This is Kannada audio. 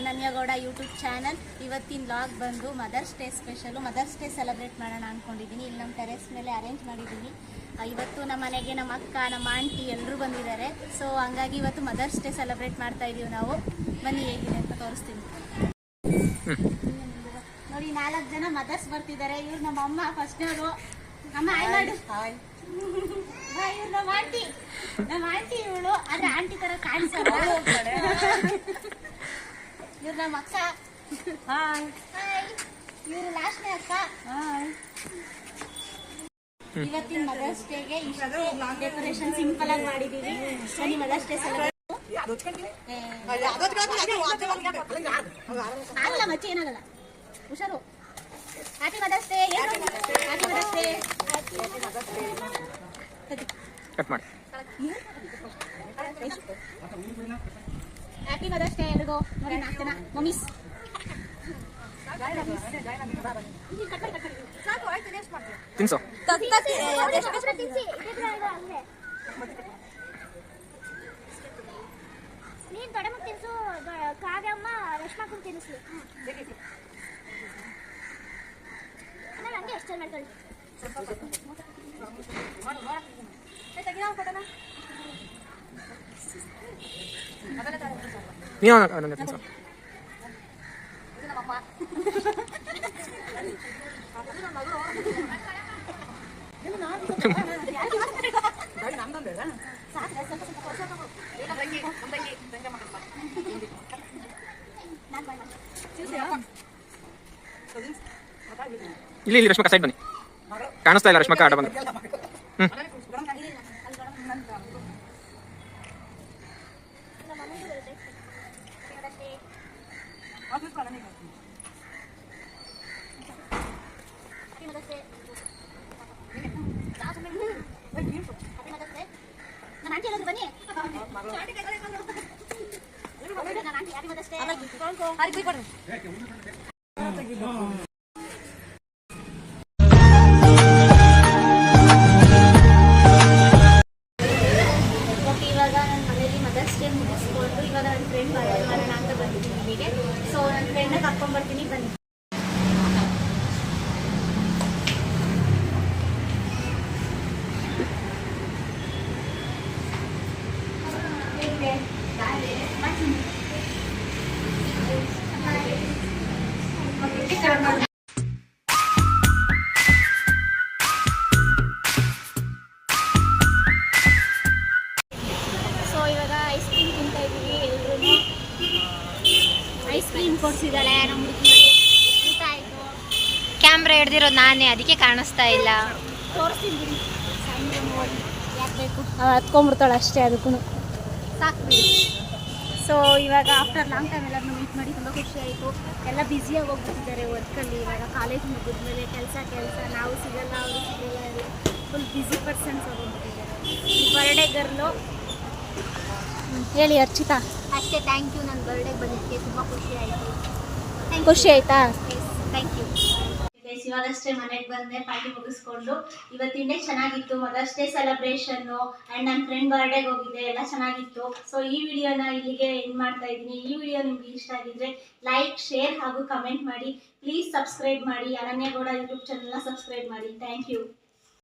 ಅನನ್ಯಗೌಡ ಯೂಟ್ಯೂಬ್ ಚಾನಲ್. ಇವತ್ತಿನ ಲಾಗ್ ಬಂದು mother's day special. Mother's day celebrate ಮಾಡೋಣ ಅಂದ್ಕೊಂಡಿದ್ದೀನಿ. ಇಲ್ಲಿ ನಮ್ಮ ಟೆರೆಸ್ ಮೇಲೆ ಅರೇಂಜ್ ಮಾಡಿದ್ದೀನಿ. ಇವತ್ತು ನಮ್ಮ ಮನೆಗೆ ನಮ್ಮ ಅಕ್ಕ, ನಮ್ಮ ಆಂಟಿ ಎಲ್ಲರೂ ಬಂದಿದ್ದಾರೆ. ಸೊ ಹಂಗಾಗಿ ಇವತ್ತು ಮದರ್ಸ್ ಡೇ ಸೆಲೆಬ್ರೇಟ್ ಮಾಡ್ತಾ ಇದ್ದೀವಿ ನಾವು. ಬನ್ನಿ ಹೇಗಿದೆ ಅಂತ ತೋರಿಸ್ತೀನಿ ನೋಡಿ. 4 ಜನ ಮದರ್ಸ್ ಬರ್ತಿದ್ದಾರೆ. ಇವ್ರು ನಮ್ಮ ಅಮ್ಮ ಫಸ್ಟ್ನವರು. ಅಮ್ಮ ಹಾಯ್ ಮಾಡು. ಇವ್ರು ನಮ್ಮ ಆಂಟಿ ಇವಳು. ಆದ್ರೆ ಆಂಟಿ ತರ ಕಾಣಿಸಲ್ಲ. ಇವ್ರು ನಮ್ಮ ಅಕ್ಕ. ಇವರು ಲಾಸ್ಟ್ನೇ ಅಕ್ಕ. ಇವತ್ತಿನ ಮದರ್ಸ್ ಡೇಗೆ ಇಷ್ಟು ಡೆಕೋರೇಷನ್ ಸಿಂಪಲ್ ಆಗಿ ಮಾಡಿದೀವಿ. ಬನ್ನಿ ಮದರ್ಸ್ ಡೇ ಸೆಲೆಬ್ರೇಟ್. ಆಗಲ್ಲ ಮಚ್ಚಿ, ಏನಾಗಲ್ಲ, ಹುಷಾರು. Happy mother's day. Happy mother's day. Cut ಮಾಡಿ. ಹ್ಯಾಪಿ ಮದರ್ಸ್ ಡೇ ಎಲ್ರಿಗೂ. ನೋಡಿ 4 ಜನ ಮಮ್ಮೀಸ್. ತಿನ್ಸು. ನೀನ್ ದೊಡ್ಡ ಮಗ ತಿನ್ಸು, ಕಾವ್ಯಮ್ಮ ರಶ್ಮಾಕನ್ ತಿನ್ನಿಸ್ಲಿ. ಹಂಗೆ ಎಷ್ಟು ಮಾಡ್ಕೊಳ್ಳಿ. ನೀವು ತಿನ್ಸು. ಇಲ್ಲಿ ರಶ್ಮಕ್ಕ ಸೈಡ್ ಬನ್ನಿ. ಕಾಣಿಸ್ತಾ ಇಲ್ಲ ರಶ್ಮಕ್ಕ ಆಟ ಬಂದು. ಇವಾಗ ನನ್ನ ಮನೇಲಿ ಮದರ್ಸ್ ಡೇ ಮುಗಿಸ್ಕೊಂಡು ಇವಾಗ ನನ್ನ ಫ್ರೆಂಡ್ ಮಾಡೋಣ ಅಂತ ಬಂದಿದ್ದೀನಿ ಇಲ್ಲಿಗೆ. ಸೊ ನನ್ನ ಫ್ರೆಂಡ್ನ ಕರ್ಕೊಂಡ್ಬರ್ತೀನಿ, ಬನ್ನಿ. ಸೊ ಇವಾಗ ಐಸ್ ಕ್ರೀಮ್ ತಿಂತಾ ಇದ್ದೀವಿ ಎಲ್ರೂ. ಐಸ್ ಕ್ರೀಮ್ ಕೊಡ್ಸಿದ್ದಾಳೆ ನಮ್ಮ ಹುಡುಗಿ. ಊಟ ಆಯಿತು. ಕ್ಯಾಮ್ರಾ ಹಿಡ್ದಿರೋದು ನಾನೇ, ಅದಕ್ಕೆ ಕಾಣಿಸ್ತಾ ಇಲ್ಲ. ತೋರಿಸ್ತೀನಿ ಯಾಕೆ ಬೇಕು, ಹತ್ಕೊಂಡ್ಬಿಡ್ತಾಳೆ ಅಷ್ಟೇ. ಅದಕ್ಕೂ ಸಾಕು ಬಿಡಿ. ಸೊ ಇವಾಗ ಆಫ್ಟರ್ ಲಾಂಗ್ ಟೈಮ್ ಎಲ್ಲರನ್ನೂ ಮೀಟ್ ಮಾಡಿ ತುಂಬ ಖುಷಿ ಆಯಿತು. ಎಲ್ಲ ಬ್ಯುಸಿಯಾಗಿ ಹೋಗ್ಬಿಟ್ಟಿದ್ದಾರೆ ವರ್ಕಲ್ಲಿ. ಇವಾಗ ಕಾಲೇಜ್ ಮುಗಿದ್ಮೇಲೆ ಕೆಲಸ ನಾವು ಸಿಗಲ್ಲ, ಅವರು ಸಿಗಲ್ಲ, ಎಲ್ಲ ಫುಲ್ ಬ್ಯುಸಿ ಪರ್ಸನ್ಸ್ ಹೋಗ್ಬಿಟ್ಟಿದ್ದಾರೆ. ಬರ್ಡೇ ಗರ್ಲು ಹೇಳಿ ಅರ್ಚಿತಾ. ಅಷ್ಟೇ, ಥ್ಯಾಂಕ್ ಯು. ನನ್ನ ಬರ್ಡೇಗೆ ಬಂದಿದ್ದಕ್ಕೆ ತುಂಬ ಖುಷಿ ಆಯಿತು. ಖುಷಿ ಆಯ್ತಾ? Thank you. ಇವಾಗಷ್ಟೇ ಮನೆಗೆ ಬಂದೆ ಪಾರ್ಟಿ ಮುಗಿಸ್ಕೊಂಡು. ಇವತ್ತಿನ ಡೇ ಚೆನ್ನಾಗಿತ್ತು. ಮದರ್ಸ್ ಡೇ ಸೆಲೆಬ್ರೇಷನ್ನು ಆ್ಯಂಡ್ ನನ್ನ ಫ್ರೆಂಡ್ ಬರ್ಡೇಗೆ ಹೋಗಿದ್ದೆ, ಎಲ್ಲ ಚೆನ್ನಾಗಿತ್ತು. ಸೊ ಈ ವಿಡಿಯೋನ ಇಲ್ಲಿಗೆ ಎಂಡ್ ಮಾಡ್ತಾ ಇದ್ದೀನಿ. ಈ ವಿಡಿಯೋ ನಿಮ್ಗೆ ಇಷ್ಟ ಆಗಿದ್ರೆ ಲೈಕ್, ಶೇರ್ ಹಾಗೂ ಕಮೆಂಟ್ ಮಾಡಿ. ಪ್ಲೀಸ್ ಸಬ್ಸ್ಕ್ರೈಬ್ ಮಾಡಿ. ಅನನ್ಯಗೌಡ ಯೂಟ್ಯೂಬ್ ಚಾನಲ್ನ ಸಬ್ಸ್ಕ್ರೈಬ್ ಮಾಡಿ. Thank you.